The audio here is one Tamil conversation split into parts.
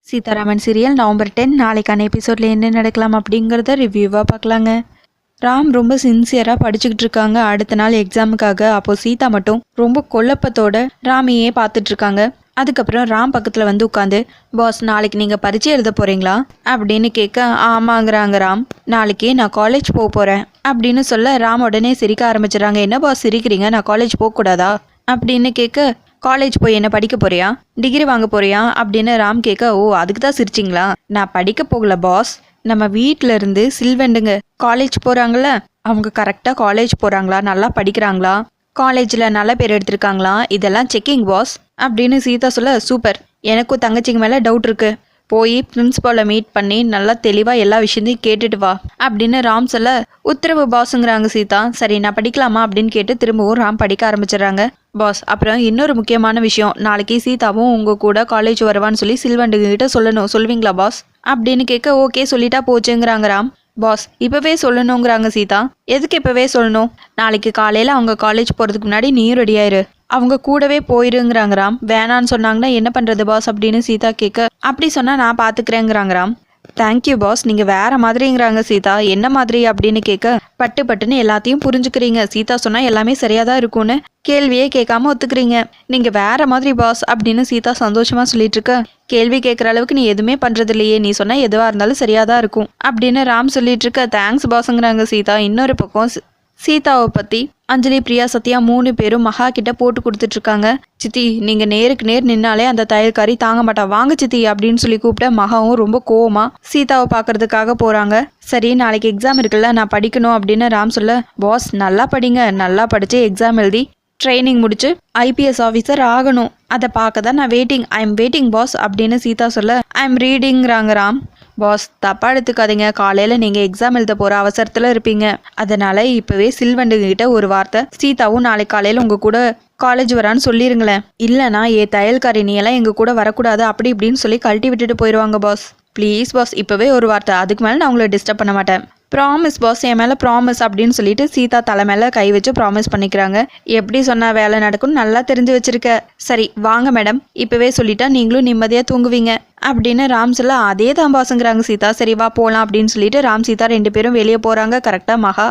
சீதாராமன் சீரியல் நவம்பர் 10 நாளைக்கான எபிசோடில் என்ன நடக்கலாம் அப்படிங்கிறத ரிவ்யூவாக பார்க்கலாங்க. ராம் ரொம்ப சின்சியராக படிச்சுக்கிட்டு இருக்காங்க அடுத்த நாள் எக்ஸாமுக்காக. அப்போது சீதா மட்டும் ரொம்ப குழப்பத்தோட ராமையே பார்த்துட்டு இருக்காங்க. அதுக்கப்புறம் ராம் பக்கத்தில் வந்து உட்காந்து, பாஸ் நாளைக்கு நீங்கள் பரீட்சை எழுத போகிறீங்களா அப்படின்னு கேட்க, ஆமாங்கிறாங்க ராம். நாளைக்கு நான் காலேஜ் போக போகிறேன் அப்படின்னு சொல்ல ராம் உடனே சிரிக்க ஆரம்பிச்சிடறாங்க. என்ன பாஸ் சிரிக்கிறீங்க, நான் காலேஜ் போகக்கூடாதா அப்படின்னு கேட்க, காலேஜ் போய் என்ன படிக்க போறியா, டிகிரி வாங்க போறியா அப்படின்னு ராம் கேட்க, ஓ அதுக்கு தான் சிரிச்சிங்களா, நான் படிக்க போகல பாஸ், நம்ம வீட்டில இருந்து சில்வண்டுங்க காலேஜ் போகிறாங்கள, அவங்க கரெக்டாக காலேஜ் போகிறாங்களா, நல்லா படிக்கிறாங்களா, காலேஜில் நல்ல பேர் எடுத்திருக்காங்களா, இதெல்லாம் செக்கிங் பாஸ் அப்படின்னு சீதா சொல்ல, சூப்பர், எனக்கும் தங்கச்சிங்க மேலே டவுட் இருக்கு, போய் பிரின்ஸ்பாலை மீட் பண்ணி நல்லா தெளிவாக எல்லா விஷயத்தையும் கேட்டுட்டு வா அப்படின்னு ராம் சொல்ல, உத்தரவு பாஸுங்கிறாங்க சீதா. சரி நான் படிக்கலாமா அப்படின்னு கேட்டு திரும்பவும் ராம் படிக்க ஆரம்பிச்சிடுறாங்க. பாஸ் அப்புறம் இன்னொரு முக்கியமான விஷயம், நாளைக்கு சீதாவும் உங்கள் கூட காலேஜ் வருவான்னு சொல்லி சில்வண்டுகிட்ட சொல்லணும், சொல்வீங்களா பாஸ் அப்படின்னு கேட்க, ஓகே சொல்லிட்டா போச்சுங்கிறாங்க ராம். பாஸ் இப்போவே சொல்லணுங்கிறாங்க சீதா. எதுக்கு இப்போவே சொல்லணும், நாளைக்கு காலையில் அவங்க காலேஜ் போகிறதுக்கு முன்னாடி நீயும் ரெடி ஆயிரு, அவங்க கூடவே போயிருங்கிறாங்க ராம். வேணான்னு சொன்னாங்கன்னா என்ன பண்ணுறது பாஸ் அப்படின்னு சீதா கேட்க, அப்படி சொன்னால் நான் பார்த்துக்கிறேங்கிறாங்க ராம். தேங்க்யூ பாஸ், நீங்கள் வேற மாதிரிங்கிறாங்க சீதா. என்ன மாதிரி அப்படின்னு கேட்க, பட்டு பட்டுன்னு எல்லாத்தையும் புரிஞ்சுக்கிறீங்க, சீதா சொன்னால் எல்லாமே சரியாக தான் இருக்கும்னு கேள்வியே கேட்காம ஒத்துக்கிறீங்க, நீங்கள் வேற மாதிரி பாஸ் அப்படின்னு சீதா சந்தோஷமாக சொல்லிட்டு இருக்க, கேள்வி கேட்குற அளவுக்கு நீ எதுவுமே பண்ணுறது இல்லையே, நீ சொன்னால் எதுவாக இருந்தாலும் சரியாக தான் இருக்கும் அப்படின்னு ராம் சொல்லிட்டு இருக்க, தேங்க்ஸ் பாஸுங்கிறாங்க சீதா. இன்னொரு பக்கம் சீதாவை பற்றி அஞ்சலி, பிரியா, சத்யா 3 பேரும் மகா கிட்ட போட்டு கொடுத்துட்டு இருக்காங்க. சித்தி நீங்கள் நேருக்கு நேர் நின்னாலே அந்த தையல்காரி தாங்க மாட்டா, வாங்க சித்தி அப்படின்னு சொல்லி கூப்பிட்ட மகாவும் ரொம்ப கோவமா சீதாவை பார்க்கறதுக்காக போகிறாங்க. சரி நாளைக்கு எக்ஸாம் இருக்குல்ல, நான் படிக்கணும் அப்படின்னு ராம் சொல்ல, பாஸ் நல்லா படிங்க, நல்லா படித்து எக்ஸாம் எழுதி ட்ரைனிங் முடிச்சு ஐபிஎஸ் ஆஃபீஸர் ஆகணும், அதை பார்க்க தான் நான் waiting, I am waiting boss அப்படின்னு சீதா சொல்ல, ஐ எம் ரீடிங்கிறாங்க ராம். பாஸ் தப்பாக எடுத்துக்காதீங்க, காலையில் நீங்கள் எக்ஸாம் எழுத போகிற அவசரத்தில் இருப்பீங்க, அதனால் இப்போவே சில்வண்டுகிட்ட ஒரு வார்த்தை, சீதாவும் நாளைக்கு காலையில் உங்கள் கூட காலேஜ் வரான்னு சொல்லிடுங்களேன், இல்லைனா தையல்காரி நீ எல்லாம் எங்கள் கூட வரக்கூடாது அப்படி இப்படின்னு சொல்லி கழட்டி விட்டுட்டு போயிடுவாங்க பாஸ், ப்ளீஸ் பாஸ் இப்போவே ஒரு வார்த்தை, அதுக்கு மேலே நான் உங்களை டிஸ்டர்ப் பண்ண மாட்டேன், ப்ராமிஸ் பாஸ் என் மேலே ப்ராமிஸ் அப்படின்னு சொல்லிட்டு சீதா தலை மேலே கை வச்சு ப்ராமிஸ் பண்ணிக்கிறாங்க. எப்படி சொன்னால் வேலை நடக்கும்னு நல்லா தெரிஞ்சு வச்சிருக்க, சரி வாங்க மேடம், இப்போவே சொல்லிட்டா நீங்களும் நிம்மதியாக தூங்குவீங்க அப்படின்னு ராம் சொல்ல, அதே தான் பாஸுங்கிறாங்க சீதா. சரி வா போகலாம் அப்படின்னு சொல்லிட்டு ராம் சீதா 2 பேரும் வெளியே போகிறாங்க. கரெக்டாக மகா,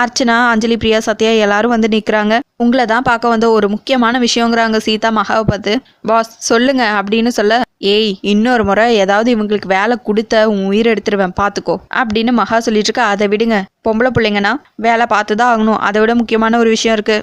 அர்ச்சனா, அஞ்சலி, பிரியா, சத்யா எல்லாரும் வந்து நிற்கிறாங்க. உங்களை தான் பார்க்க வந்த ஒரு முக்கியமான விஷயங்கிறாங்க சீதா மகாவை பார்த்து. பாஸ் சொல்லுங்க அப்படின்னு சொல்ல, ஏய் இன்னொரு முறை ஏதாவது இவங்களுக்கு வேலை கொடுத்த உன் உயிர் எடுத்துருவேன் பார்த்துக்கோ அப்படின்னு மகா சொல்லிட்டு இருக்க, அதை விடுங்க, பொம்பளை பிள்ளைங்கன்னா வேலை பார்த்து தான் ஆகணும், அதை விட முக்கியமான ஒரு விஷயம் இருக்கு,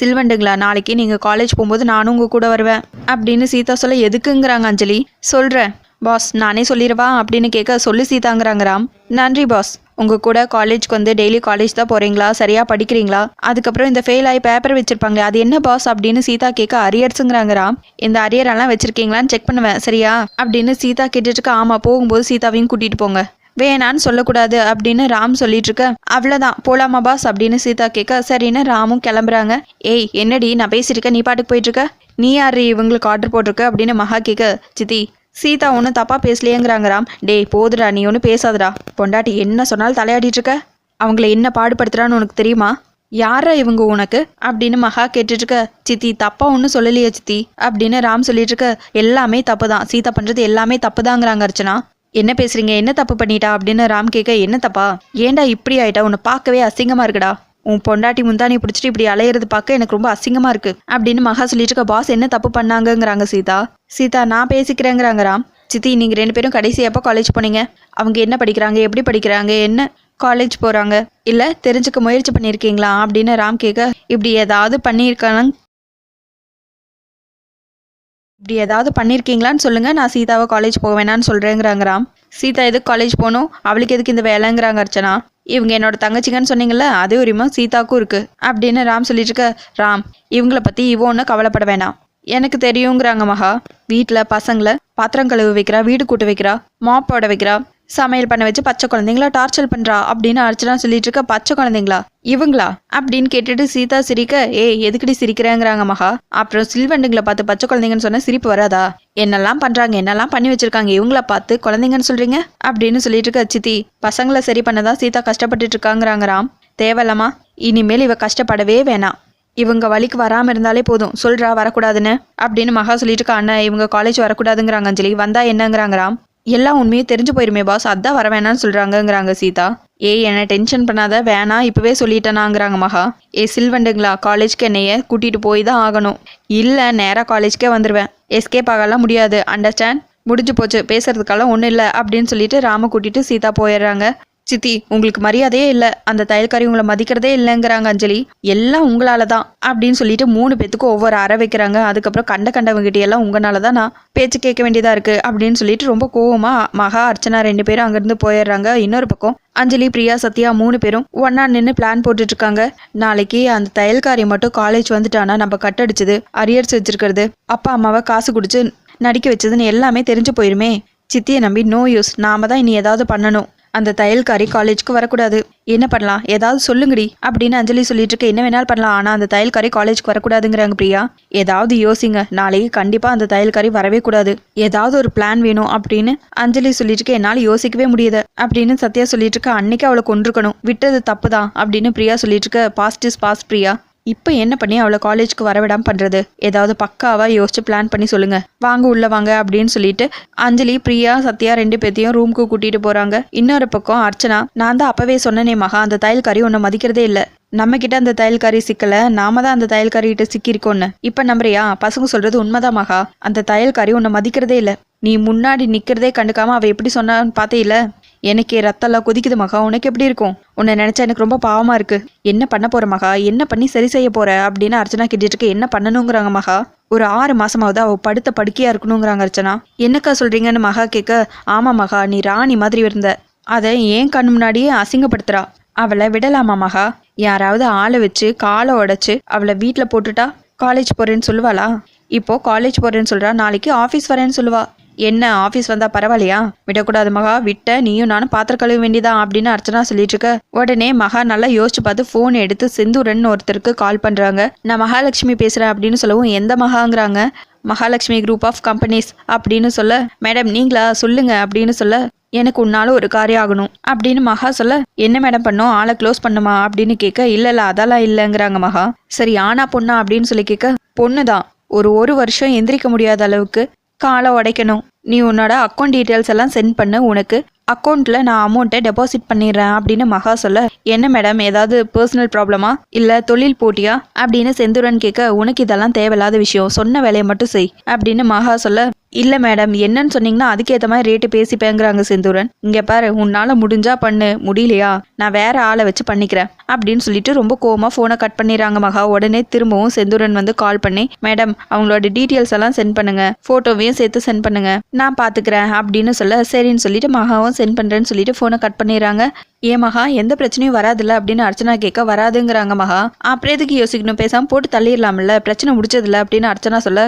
சில்வண்டுங்களா நாளைக்கு நீங்கள் காலேஜ் போகும்போது நானும் உங்கள் கூட வருவேன் அப்படின்னு சீதா சொல்ல, எதுக்குங்கிறாங்க அஞ்சலி. சொல்கிறேன் பாஸ் நானே சொல்லிடுவா அப்படின்னு கேட்க, சொல்லு சீதாங்கிறாங்க ராம். நன்றி பாஸ், உங்கள் கூட காலேஜ்க்கு வந்து டெய்லி காலேஜ் தான் போகிறீங்களா, சரியாக படிக்கிறீங்களா, அதுக்கப்புறம் இந்த ஃபெயில் ஆகி பேப்பர் வச்சுருப்பாங்க அது என்ன பாஸ் அப்படின்னு சீதா கேட்க, அரியர்ஸுங்கிறாங்க ராம். இந்த அரியரெல்லாம் வச்சுருக்கீங்களான்னு செக் பண்ணுவேன் சரியா அப்படின்னு சீதா கேட்டுட்டு, ஆமாம் போகும்போது சீதாவையும் கூட்டிகிட்டு போங்க, வேணான்னு சொல்லக்கூடாது அப்படின்னு ராம் சொல்லிட்டு இருக்க, அவ்வளோதான் போலாமா பாஸ் அப்படின்னு சீதா கேட்க, சரின்னு ராமும் கிளம்புறாங்க. ஏய் என்னடி நான் பேசியிருக்க, நீ பாட்டுக்கு போயிட்டுருக்க, நீ யாரு இவங்களுக்கு ஆர்டர் போட்டிருக்க அப்படின்னு மகா கேட்க, சித்தி சீதா ஒன்றும் தப்பாக பேசலையேங்கிறாங்க ராம். டேய் போதுடா நீ ஒன்றும் பேசாதடா, பொண்டாட்டி என்ன சொன்னாலும் தலையாடிட்டு இருக்க, அவங்கள என்ன பாடுபடுத்துறான்னு உனக்கு தெரியுமா, யாரா இவங்க உனக்கு அப்படின்னு மகா கேட்டுட்டு இருக்க, சித்தி தப்பா ஒன்றும் சொல்லலையே சித்தி அப்படின்னு ராம் சொல்லிட்டு இருக்க, எல்லாமே தப்பு தான், சீதா பண்ணுறது எல்லாமே தப்பு தாங்கிறாங்க அர்ச்சனா. என்ன பேசுறீங்க, என்ன தப்பு பண்ணிட்டா அப்படின்னு ராம் கேட்க, என்ன தப்பா, ஏண்டா இப்படி ஆயிட்டா, உன்னை பார்க்கவே அசிங்கமாக இருக்குடா, உன் பொண்டாட்டி முந்தானி பிடிச்சிட்டு இப்படி அலையிறது பார்க்க எனக்கு ரொம்ப அசிங்கமாக இருக்கு அப்படின்னு மகா சொல்லிட்டு இருக்க, பாஸ் என்ன தப்பு பண்ணாங்கங்கிறாங்க சீதா. சீதா நான் பேசிக்கிறேங்கிறாங்க ராம். சித்தி நீங்கள் 2 பேரும் கடைசி எப்போ காலேஜ் போனீங்க, அவங்க என்ன படிக்கிறாங்க, எப்படி படிக்கிறாங்க, என்ன காலேஜ் போகிறாங்க, இல்லை தெரிஞ்சுக்க முயற்சி பண்ணியிருக்கீங்களா அப்படின்னு ராம் கேட்க, இப்படி ஏதாவது பண்ணியிருக்கீங்களான்னு சொல்லுங்க, நான் சீதாவை காலேஜ் போக வேணான்னு சொல்கிறேங்கிறாங்க ராம். சீதா எதுக்கு காலேஜ் போகணும், அவளுக்கு எதுக்கு இந்த வேலைங்கிறாங்க அர்ச்சனா. இவங்க என்னோட தங்கச்சிங்கன்னு சொன்னீங்கல்ல, அதே உரிமை சீதாக்கும் இருக்கு அப்படின்னு ராம் சொல்லிட்டு இருக்க, ராம் இவங்கள பற்றி இவ ஒன்றும் கவலைப்பட வேணாம், எனக்கு தெரியுங்கிறாங்க மகா. வீட்டில் பசங்களை பாத்திரம் கழுவு வைக்கிறா, வீடு கூட்ட வைக்கிறா, மாப் போட வைக்கிறா, சமையல் பண்ண வச்சு பச்சை குழந்தைங்களா டார்ச்சர் பண்ணுறா அப்படின்னு அர்ச்சனா சொல்லிட்டு இருக்க, பச்சை குழந்தைங்களா இவங்களா அப்படின்னு கேட்டுட்டு சீதா சிரிக்க, எதுக்கடி சிரிக்கிறேங்கிறாங்க மகா. அப்புறம் சில்வண்டுங்களை பார்த்து பச்சை குழந்தைங்கன்னு சொன்னால் சிரிப்பு வராதா, என்னெல்லாம் பண்ணுறாங்க, என்னெல்லாம் பண்ணி வச்சிருக்காங்க, இவங்கள பார்த்து குழந்தைங்கன்னு சொல்கிறீங்க அப்படின்னு சொல்லிட்டு இருக்க, சித்தி பசங்களை சரி பண்ணதான் சீதா கஷ்டப்பட்டுட்டு இருக்காங்கிறாங்க ராம். தேவையில்லமா, இனிமேல் இவ கஷ்டப்படவே வேணாம், இவங்க வழிக்கு வராமல் இருந்தாலே போதும், சொல்றா வரக்கூடாதுன்னு அப்படின்னு மகா சொல்லிட்டு இருக்கா. அண்ணன் இவங்க காலேஜ் வரக்கூடாதுங்கிறாங்க அஞ்சலி, வந்தா என்னங்கிறாங்க ராம். எல்லாம் உண்மையும் தெரிஞ்சு போயிருமே பாஸ், அதான் வர வேணான்னு சொல்றாங்கங்கிறாங்க சீதா. என்ன டென்ஷன் பண்ணாத, வேணா இப்பவே சொல்லிட்டேனாங்கிறாங்க மகா. சில்வண்டுங்களா, காலேஜ்க்கு என்னைய கூட்டிட்டு போய் தான் ஆகணும். இல்லை நேராக காலேஜ்க்கே வந்துடுவேன், எஸ்கேப் ஆகலாம் முடியாது, அண்டர்ஸ்டாண்ட், முடிஞ்சு போச்சு, பேசுறதுக்கெல்லாம் ஒன்றும் இல்லை அப்படின்னு சொல்லிட்டு ராம கூட்டிட்டு சீதா போயிடுறாங்க. சித்தி உங்களுக்கு மரியாதையே இல்லை, அந்த தையல்காரி உங்களை மதிக்கிறதே இல்லைங்கிறாங்க அஞ்சலி. எல்லாம் உங்களால தான் அப்படின்னு சொல்லிட்டு 3 பேத்துக்கும் ஒவ்வொரு அறை வைக்கிறாங்க. அதுக்கப்புறம் கண்டவங்கிட்ட எல்லாம் உங்களால தான் நான் பேச்சு கேட்க வேண்டியதா இருக்கு அப்படின்னு சொல்லிட்டு ரொம்ப கோவமா மகா அர்ச்சனா 2 பேரும் அங்கிருந்து போயிடுறாங்க. இன்னொரு பக்கம் அஞ்சலி பிரியா சத்யா 3 பேரும் ஒன்னா நின்று பிளான் போட்டுட்டு இருக்காங்க. நாளைக்கு அந்த தையல்காரி மட்டும் காலேஜ் வந்துட்டானா நம்ம கட்டடிச்சது, அரியர்ஸ் வச்சிருக்கிறது, அப்பா அம்மாவை காசு குடிச்சு நடிக்க வச்சதுன்னு எல்லாமே தெரிஞ்சு போயிருமே. சித்தியை நம்பி நோ யூஸ், நாம தான் இனி ஏதாவது பண்ணணும். அந்த தையல்காரி காலேஜ்க்கு வரக்கூடாது, என்ன பண்ணலாம் ஏதாவது சொல்லுங்கடி அப்படின்னு அஞ்சலி சொல்லிட்டு இருக்க. என்ன வேணாலும் பண்ணலாம், ஆனால் அந்த தையல்காரி காலேஜ்க்கு வரக்கூடாதுங்கிறாங்க பிரியா. ஏதாவது யோசிங்க, நாளைக்கு கண்டிப்பாக அந்த தையல்காரி வரவே கூடாது, ஏதாவது ஒரு பிளான் வேணும் அப்படின்னு அஞ்சலி சொல்லிட்டு இருக்க. என்னால் யோசிக்கவே முடியுது அப்படின்னு சத்யா சொல்லிட்டு இருக்க. அன்னைக்கு அவளை கொண்டிருக்கணும், விட்டது தப்பு தான் அப்படின்னு பிரியா சொல்லிட்டு இருக்க. பாஸ்ட் இஸ் பாஸ்ட் பிரியா, இப்போ என்ன பண்ணி அவளை காலேஜ்க்கு வரவிடாமல் பண்ணுறது, ஏதாவது பக்காவாக யோசிச்சு பிளான் பண்ணி சொல்லுங்க, வாங்க உள்ள வாங்க அப்படின்னு சொல்லிட்டு அஞ்சலி பிரியா சத்யா 2 பேத்தையும் ரூமுக்கு கூட்டிட்டு போறாங்க. இன்னொரு பக்கம் அர்ச்சனா, நான் தான் அப்பவே சொன்னனே மகா, அந்த தையல்காரி உன்னை மதிக்கிறதே இல்லை, நம்ம கிட்ட அந்த தையல்காரி சிக்கல, நாம தான் அந்த தையல்காரிகிட்ட சிக்கிருக்கோன்னு இப்ப நம்புறியா? பசங்க சொல்றது உண்மைதான் மகா, அந்த தையல்காரி உன்னை மதிக்கிறதே இல்லை, நீ முன்னாடி நிக்கிறதே கண்டுக்காம அவ எப்படி சொன்னான்னு பார்த்தே இல்ல, எனக்கு ரத்தெல்லாம் கொதிக்குது மகா, உனக்கு எப்படி இருக்கும்? உன்னை நினைச்சா எனக்கு ரொம்ப பாவமா இருக்கு. என்ன பண்ண போற மகா, என்ன பண்ணி சரி செய்ய போற அப்படின்னு அர்ச்சனா கேட்டுட்டு இருக்கு. என்ன பண்ணணுங்கிறாங்க மகா. ஒரு 6 மாசமாவது அவ படுத்த படுக்கையா இருக்கணுங்கிறாங்க அர்ச்சனா. என்னக்கா சொல்றீங்கன்னு மகா கேட்க, ஆமா மகா, நீ ராணி மாதிரி இருந்த, அதை ஏன் கண்ணு முன்னாடியே அசிங்கப்படுத்துறா, அவளை விடலாமா மகா? யாராவது ஆளை வச்சு காலை உடைச்சு அவளை வீட்டில் போட்டுட்டா காலேஜ் போறேன்னு சொல்லுவாளா? இப்போ காலேஜ் போறேன்னு சொல்றா, நாளைக்கு ஆஃபீஸ் வரேன்னு சொல்லுவா. என்ன ஆஃபீஸ் வந்தா பரவாயில்லையா? விடக்கூடாது மகா, விட்ட நீயும் நானும் பாத்திரம் கழுவ வேண்டியதான் அப்படின்னு அர்ச்சனா சொல்லிட்டு இருக்க. உடனே மகா நல்லா யோசிச்சு பார்த்து ஃபோன் எடுத்து செந்தூரன் ஒருத்தருக்கு கால் பண்றாங்க. நான் மகாலட்சுமி பேசுறேன் அப்படின்னு சொல்லவும், எந்த மகாங்கிறாங்க? மகாலட்சுமி குரூப் ஆஃப் கம்பெனிஸ் அப்படின்னு சொல்ல, மேடம் நீங்களா, சொல்லுங்க அப்படின்னு சொல்ல, எனக்கு உன்னால ஒரு காரியம் ஆகணும் அப்படின்னு மகா சொல்ல, என்ன மேடம் பண்ணோம், ஆளை க்ளோஸ் பண்ணுமா அப்படின்னு கேட்க, இல்ல அதெல்லாம் இல்லைங்கிறாங்க மகா. சரி ஆனா பொண்ணா அப்படின்னு சொல்லி கேட்க, பொண்ணுதான், ஒரு வருஷம் எந்திரிக்க முடியாத அளவுக்கு காலை உடைக்கணும், நீ உன்னோட அக்கௌண்ட் டீட்டெயில்ஸ் எல்லாம் சென்ட் பண்ணு, உனக்கு அக்கௌண்ட்ல நான் அமௌண்ட்டை டெபாசிட் பண்ணிடுறேன் அப்படின்னு மகா சொல்ல, என்ன மேடம் ஏதாவது பர்சனல் ப்ராப்ளமா இல்லை தொழில் போட்டியா அப்படின்னு செந்தூரன் கேட்க, உனக்கு இதெல்லாம் தேவையில்லாத விஷயம், சொன்ன வேலையை மட்டும் செய் அப்படின்னு மகா சொல்ல, இல்லை மேடம் என்னன்னு சொன்னீங்கன்னா அதுக்கேற்ற மாதிரி ரேட்டு பேசிப்பேங்கிறாங்க செந்தூரன். இங்கே பாரு, உன்னால் முடிஞ்சா பண்ணு, முடியலையா நான் வேற ஆளை வச்சு பண்ணிக்கிறேன் அப்படின்னு சொல்லிட்டு ரொம்ப கோவமாக ஃபோனை கட் பண்ணிடுறாங்க மகா. உடனே திரும்பவும் செந்தூரன் வந்து கால் பண்ணி, மேடம் அவங்களோட டீட்டெயில்ஸ் எல்லாம் சென்ட் பண்ணுங்க, ஃபோட்டோவையும் சேர்த்து சென்ட் பண்ணுங்க, நான் பார்த்துக்கிறேன் அப்படின்னு சொல்ல, சரின்னு சொல்லிட்டு மகாவும் சென்ட் பண்ணுறேன்னு சொல்லிட்டு ஃபோனை கட் பண்ணிடுறாங்க. ஏன் மகா எந்த பிரச்சனையும் வராதுல்ல அப்படின்னு அர்ச்சனா கேட்க, வராதுங்கிறாங்க மகா. அப்புறம் எதுக்கு யோசிக்கணும், பேசாமல் போட்டு தள்ளிடலாம்ல, பிரச்சனை முடிச்சதில்ல அப்படின்னு அர்ச்சனா சொல்ல,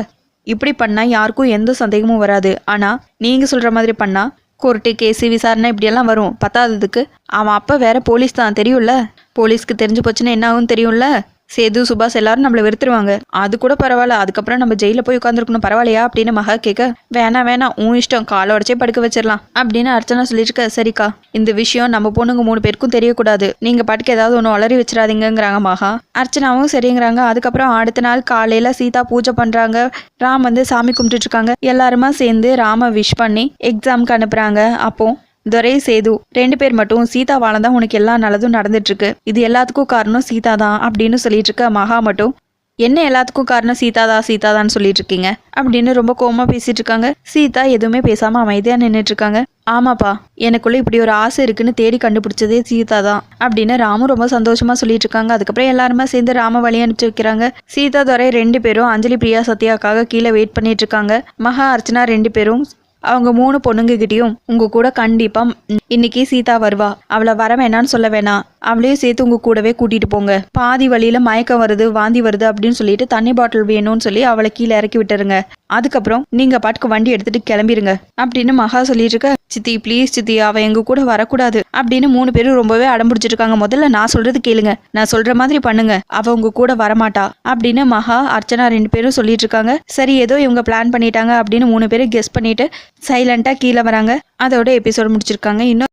இப்படி பண்ணால் யாருக்கும் எந்த சந்தேகமும் வராது, ஆனால் நீங்கள் சொல்கிற மாதிரி பண்ணால் கோர்ட்டு கேஸு விசாரணை இப்படியெல்லாம் வரும், பத்தாததுக்கு அவன் அப்போ வேற போலீஸ் தான் தெரியும்ல, போலீஸ்க்கு தெரிஞ்சு போச்சுன்னா என்ன ஆகும் தெரியும்ல, சேது சுபாஷ் எல்லாரும் நம்மளை வெறுத்துருவாங்க, அது கூட பரவாயில்ல, அதுக்கப்புறம் நம்ம ஜெயிலில் போய் உட்காந்துருக்கணும் பரவாயில்லையா அப்படின்னு மகா கேட்க, வேணாம் உன் இஷ்டம், காலை உடச்சே படுக்க வச்சிடலாம் அப்படின்னு அர்ச்சனா சொல்லியிருக்க. சரிக்கா, இந்த விஷயம் நம்ம பொண்ணுங்க 3 பேருக்கும் தெரியக்கூடாது, நீங்கள் பாட்டுக்கு ஏதாவது ஒன்று வளரி வச்சிடாதீங்கிறாங்க மகா. அர்ச்சனாவும் சரிங்கிறாங்க. அதுக்கப்புறம் அடுத்த நாள் காலையில் சீதா பூஜை பண்ணுறாங்க, ராம் வந்து சாமி கும்பிட்டுட்டு இருக்காங்க. எல்லாருமா சேர்ந்து ராம விஷ் பண்ணி எக்ஸாமுக்கு அனுப்புகிறாங்க. அப்போ துரை சேது 2 பேர் மட்டும் சீதாவால தான் உனக்கு எல்லா நல்லதும் நடந்துட்டு இருக்கு, இது எல்லாத்துக்கும் காரணம் சீதா தான் அப்படின்னு சொல்லிட்டு இருக்க. மகா மட்டும், என்ன எல்லாத்துக்கும் காரணம் சீதாதான்னு சொல்லிட்டு இருக்கீங்க அப்படின்னு ரொம்ப கோவமா பேசிட்டு இருக்காங்க. சீதா எதுவுமே பேசாம அமைதியா நின்றுட்டு இருக்காங்க. ஆமாப்பா, எனக்குள்ள இப்படி ஒரு ஆசை இருக்குன்னு தேடி கண்டுபிடிச்சதே சீதா தான் அப்படின்னு ராமும் ரொம்ப சந்தோஷமா சொல்லிட்டு இருக்காங்க. அதுக்கப்புறம் எல்லாருமே சேர்ந்து ராம வழி அனுப்பிச்சு வைக்கிறாங்க. சீதா துரை 2 பேரும் அஞ்சலி பிரியா சத்யாக்காக கீழே வெயிட் பண்ணிட்டு இருக்காங்க. மகா அர்ச்சனா 2 பேரும் அவங்க 3 பொண்ணுங்ககிட்டயும், உங்க கூட கண்டிப்பா இன்னைக்கு சீதா வருவா, அவளை வர வேணான்னு சொல்ல வேணாம், அவளையும் சேர்த்து உங்க கூடவே கூட்டிட்டு போங்க, பாதி வழியில மயக்கம் வருது வாந்தி வருது அப்படின்னு சொல்லிட்டு தண்ணி பாட்டில் வேணும்னு சொல்லி அவளை கீழே இறக்கி விட்டுருங்க, அதுக்கப்புறம் நீங்க பாட்டுக்கு வண்டி எடுத்துட்டு கிளம்பிருங்க அப்படின்னு மகா சொல்லிட்டு இருக்க. சித்தி ப்ளீஸ் சித்தி, அவ எங்க கூட வரக்கூடாது அப்படின்னு 3 பேரும் ரொம்பவே அடம்பிடிச்சிட்டு இருக்காங்க. முதல்ல நான் சொல்றது கேளுங்க, நான் சொல்ற மாதிரி பண்ணுங்க, அவ உங்க கூட வரமாட்டா அப்படின்னு மகா அர்ச்சனா 2 பேரும் சொல்லிட்டு இருக்காங்க. சரி ஏதோ இவங்க பிளான் பண்ணிட்டாங்க அப்படின்னு 3 பேரும் கெஸ் பண்ணிட்டு சைலண்டா கீழே வராங்க. அதோட எபிசோட் முடிச்சிருக்காங்க. இன்னும்